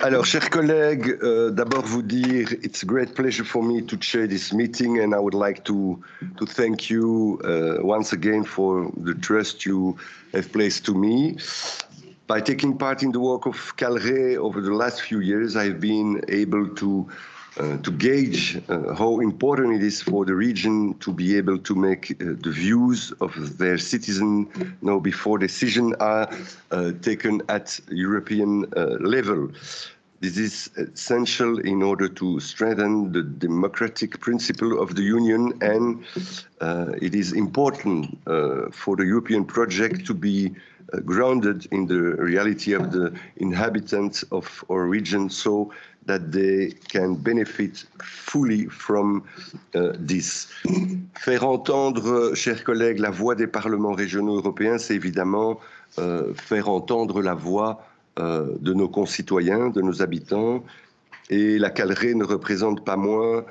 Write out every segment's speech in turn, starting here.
Alors, chers collègues, d'abord vous dire, it's a great pleasure for me to chair this meeting, and I would like to thank you once again for the trust you have placed to me. By taking part in the work of CALRE over the last few years, I've been able to gauge how important it is for the region to be able to make the views of their citizens now before decisions are taken at European level. This is essential in order to strengthen the democratic principle of the Union, and it is important for the European project to be grounded in the reality of the inhabitants of our region so that they can benefit fully from this. Faire entendre, chers collègues, la voix des parlements régionaux européens, c'est évidemment faire entendre la voix de nos concitoyens, de nos habitants, et la CALRE ne représente pas moins,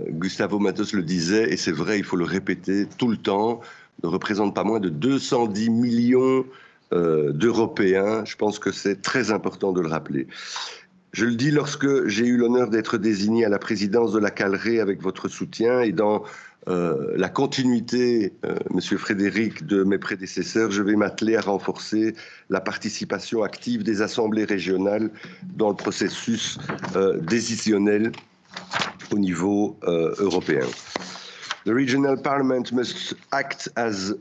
Gustavo Matos le disait, et c'est vrai, il faut le répéter tout le temps, ne représente pas moins de 210 millions d'Européens. Je pense que c'est très important de le rappeler. Je le dis lorsque j'ai eu l'honneur d'être désigné à la présidence de la CALRE avec votre soutien, et dans la continuité, Monsieur Frédéric, de mes prédécesseurs, je vais m'atteler à renforcer la participation active des assemblées régionales dans le processus décisionnel au niveau européen. The regional parliament must act as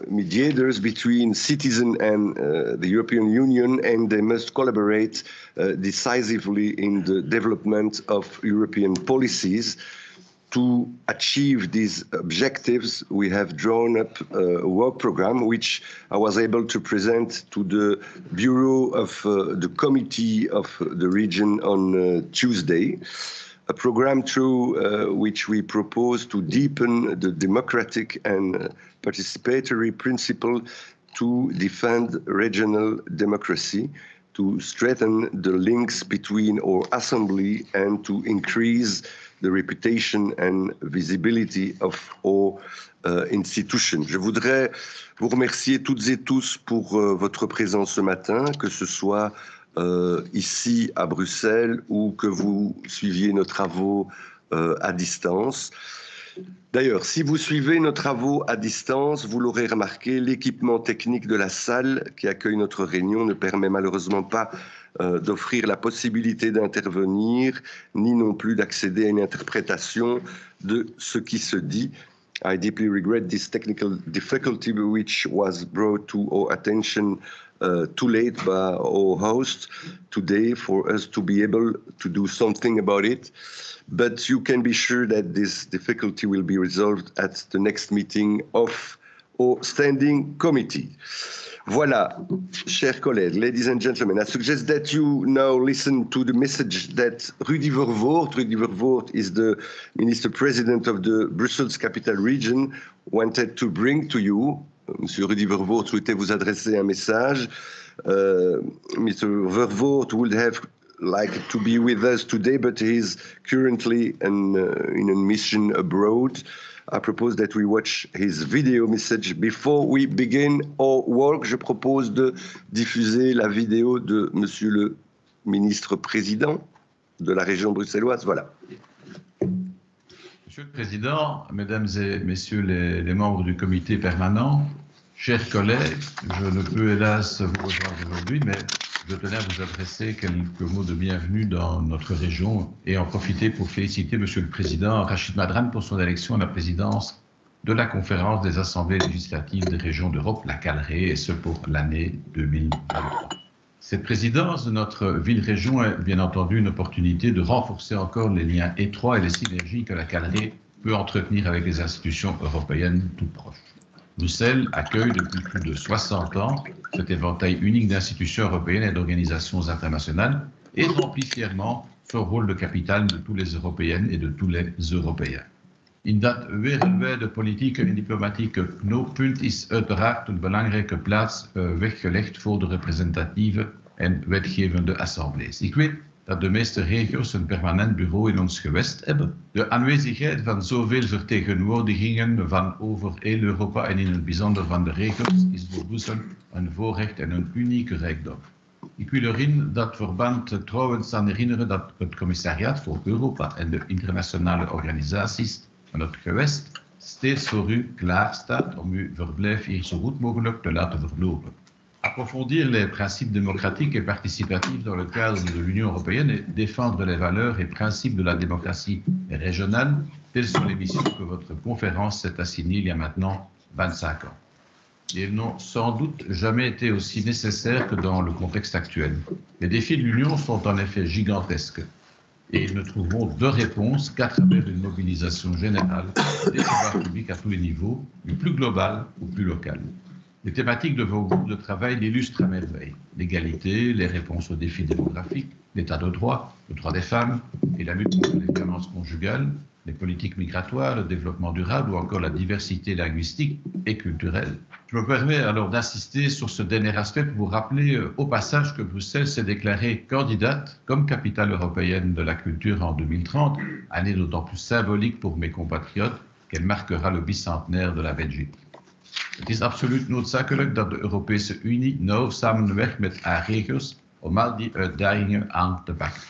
mediators between citizens and the European Union, and they must collaborate decisively in the development of European policies. To achieve these objectives, we have drawn up a work program which I was able to present to the Bureau of the Committee of the Region on Tuesday. A program through which we propose to deepen the democratic and participatory principle to defend regional democracy, to strengthen the links between our assembly, and to increase the reputation and visibility of our institutions. Je voudrais vous remercier toutes et tous pour votre présence ce matin, que ce soit ici à Bruxelles ou que vous suiviez nos travaux à distance. D'ailleurs, si vous suivez nos travaux à distance, vous l'aurez remarqué, l'équipement technique de la salle qui accueille notre réunion ne permet malheureusement pas d'offrir la possibilité d'intervenir, ni non plus d'accéder à une interprétation de ce qui se dit. I deeply regret this technical difficulty which was brought to our attention too late by our host today for us to be able to do something about it. But you can be sure that this difficulty will be resolved at the next meeting of our standing committee. Voilà, chers collègues, ladies and gentlemen, I suggest that you now listen to the message that Rudy Vervoort is the Minister President of the Brussels Capital Region, wanted to bring to you. Monsieur Rudy Vervoort souhaitait vous adresser un message. Mr. Vervoort would have liked to be with us today, but he's currently in a mission abroad. I propose that we watch his video message before we begin our work. Je propose de diffuser la vidéo de Monsieur le Ministre Président de la région bruxelloise. Voilà. Monsieur le Président, Mesdames et Messieurs les membres du comité permanent, chers collègues, je ne peux hélas vous rejoindre aujourd'hui, mais je tenais à vous adresser quelques mots de bienvenue dans notre région et en profiter pour féliciter Monsieur le Président Rachid Madran pour son élection à la présidence de la conférence des assemblées législatives des régions d'Europe, la CALRE, et ce pour l'année 2023. Cette présidence de notre ville-région est bien entendu une opportunité de renforcer encore les liens étroits et les synergies que la CALRE peut entretenir avec les institutions européennes toutes proches. Bruxelles accueille depuis plus de 60 ans cet éventail unique d'institutions européennes et d'organisations internationales et remplit fièrement son rôle de capitale de tous les Européennes et de tous les Européens. In dat wereldwijde politieke en diplomatieke knooppunt is uiteraard een belangrijke plaats weggelegd voor de representatieve en wetgevende assemblées. Ik weet dat de meeste regio's een permanent bureau in ons gewest hebben. De aanwezigheid van zoveel vertegenwoordigingen van over heel Europa en in het bijzonder van de regio's is voor Brussel een voorrecht en een unieke rijkdom. Ik wil er in dat verband trouwens aan herinneren dat het Commissariat voor Europa en de internationale organisaties van het gewest steeds voor u klaar staat om uw verblijf hier zo goed mogelijk te laten verlopen. Approfondir les principes démocratiques et participatifs dans le cadre de l'Union européenne et défendre les valeurs et principes de la démocratie régionale, telles sont les missions que votre conférence s'est assignée il y a maintenant 25 ans. Ils n'ont sans doute jamais été aussi nécessaires que dans le contexte actuel. Les défis de l'Union sont en effet gigantesques et ils ne trouveront de réponse qu'à travers une mobilisation générale des pouvoirs publics à tous les niveaux, du plus global au plus local. Les thématiques de vos groupes de travail l'illustrent à merveille. L'égalité, les réponses aux défis démographiques, l'état de droit, le droit des femmes et la lutte contre les violences conjugales, les politiques migratoires, le développement durable ou encore la diversité linguistique et culturelle. Je me permets alors d'insister sur ce dernier aspect pour vous rappeler au passage que Bruxelles s'est déclarée candidate comme capitale européenne de la culture en 2030, année d'autant plus symbolique pour mes compatriotes qu'elle marquera le bicentenaire de la Belgique. Het is absoluut noodzakelijk dat de Europese Unie nauw samenwerkt met haar regio's om al die uitdagingen aan te pakken.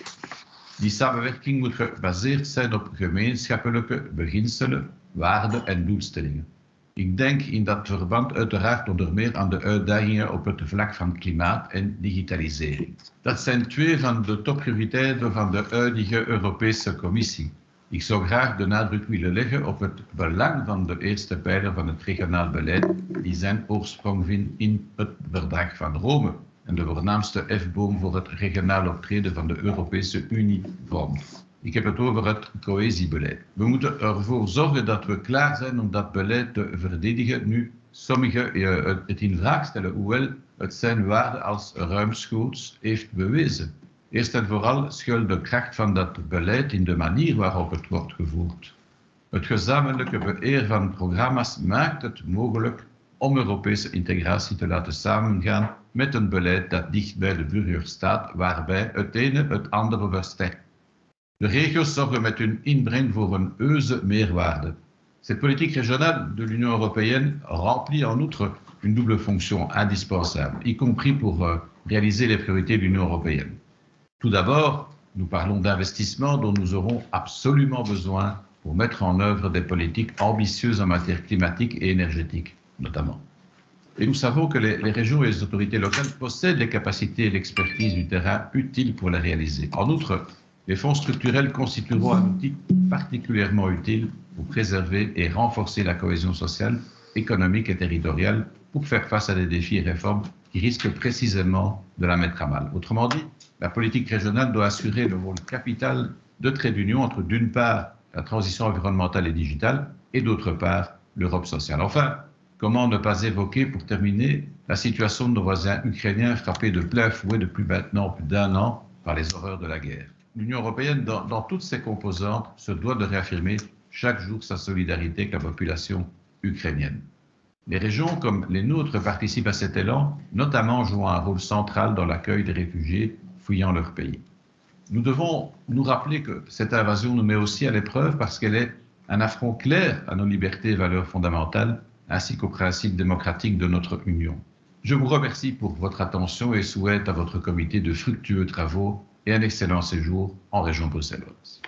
Die samenwerking moet gebaseerd zijn op gemeenschappelijke beginselen, waarden en doelstellingen. Ik denk in dat verband uiteraard onder meer aan de uitdagingen op het vlak van klimaat en digitalisering. Dat zijn twee van de topprioriteiten van de huidige Europese Commissie. Ik zou graag de nadruk willen leggen op het belang van de eerste pijler van het regionaal beleid die zijn oorsprong vindt in het Verdrag van Rome en de voornaamste hefboom voor het regionaal optreden van de Europese Unie vormt. Ik heb het over het cohesiebeleid. We moeten ervoor zorgen dat we klaar zijn om dat beleid te verdedigen nu sommigen het in vraag stellen, hoewel het zijn waarde als ruimschoots heeft bewezen. Eerst en vooral schuilt de kracht van dat beleid in de manier waarop het wordt gevoerd. Het gezamenlijke beheer van programma's maakt het mogelijk om Europese integratie te laten samengaan met een beleid dat dicht bij de burger staat, waarbij het ene het andere versterkt. De regio's zorgen met hun inbreng voor een heuse meerwaarde. Cette politique régionale de l'Union européenne remplit en outre une double fonction indispensable, y compris pour réaliser les priorités de l'Union européenne. Tout d'abord, nous parlons d'investissements dont nous aurons absolument besoin pour mettre en œuvre des politiques ambitieuses en matière climatique et énergétique, notamment. Et nous savons que les régions et les autorités locales possèdent les capacités et l'expertise du terrain utiles pour les réaliser. En outre, les fonds structurels constitueront un outil particulièrement utile pour préserver et renforcer la cohésion sociale, économique et territoriale pour faire face à des défis et réformes qui risquent précisément de la mettre à mal. Autrement dit, la politique régionale doit assurer le rôle capital de trait d'union entre, d'une part, la transition environnementale et digitale et, d'autre part, l'Europe sociale. Enfin, comment ne pas évoquer, pour terminer, la situation de nos voisins ukrainiens frappés de plein fouet depuis maintenant plus d'un an par les horreurs de la guerre. L'Union européenne, dans toutes ses composantes, se doit de réaffirmer chaque jour sa solidarité avec la population ukrainienne. Les régions comme les nôtres participent à cet élan, notamment jouant un rôle central dans l'accueil des réfugiés fuyant leur pays. Nous devons nous rappeler que cette invasion nous met aussi à l'épreuve parce qu'elle est un affront clair à nos libertés et valeurs fondamentales, ainsi qu'aux principes démocratiques de notre Union. Je vous remercie pour votre attention et souhaite à votre comité de fructueux travaux et un excellent séjour en région bruxelloise.